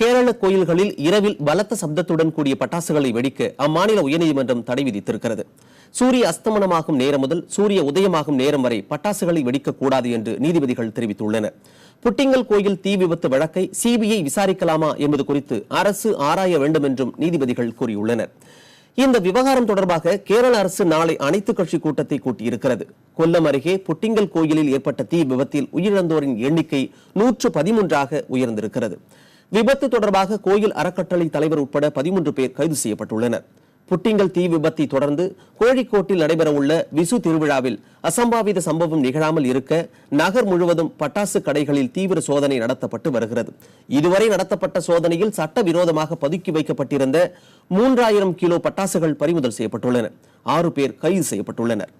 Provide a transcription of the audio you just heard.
கேரள கோயில்களில் இரவில் பலத்த சப்தத்துடன் கூடிய பட்டாசுகளை வெடிக்க அம்மாநில உயர்நீதிமன்றம் தடை விதித்திருக்கிறது. சூரிய அஸ்தமனமாகும் நேரம் முதல் சூரிய உதயமாகும் நேரம் வரை பட்டாசுகளை வெடிக்கக்கூடாது என்று நீதிபதிகள் தெரிவித்துள்ளனர். புட்டிங்கல் கோயில் தீ விபத்து வழக்கை சிபிஐ விசாரிக்கலாமா என்பது குறித்து அரசு ஆராய வேண்டும் என்றும் நீதிபதிகள் கூறியுள்ளனர். இந்த விவகாரம் தொடர்பாக கேரள அரசு நாளை அனைத்துக் கட்சி கூட்டத்தை கூட்டியிருக்கிறது. கொல்லம் அருகே புட்டிங்கல் கோயிலில் ஏற்பட்ட தீ விபத்தில் உயிரிழந்தோரின் எண்ணிக்கை 113ஆக உயர்ந்திருக்கிறது. விபத்து தொடர்பாக கோயில் அறக்கட்டளை தலைவர் உட்பட 13 பேர் கைது செய்யப்பட்டுள்ளனர். புட்டிங்கல் தீ விபத்தை தொடர்ந்து கோழிக்கோட்டில் நடைபெறவுள்ள விசு திருவிழாவில் அசம்பாவித சம்பவம் நிகழாமல் இருக்க நகர் முழுவதும் பட்டாசு கடைகளில் தீவிர சோதனை நடத்தப்பட்டு வருகிறது. இதுவரை நடத்தப்பட்ட சோதனையில் சட்டவிரோதமாக பதுக்கி வைக்கப்பட்டிருந்த 3000 கிலோ பட்டாசுகள் பறிமுதல் செய்யப்பட்டுள்ளன. 6 பேர் கைது செய்யப்பட்டுள்ளனர்.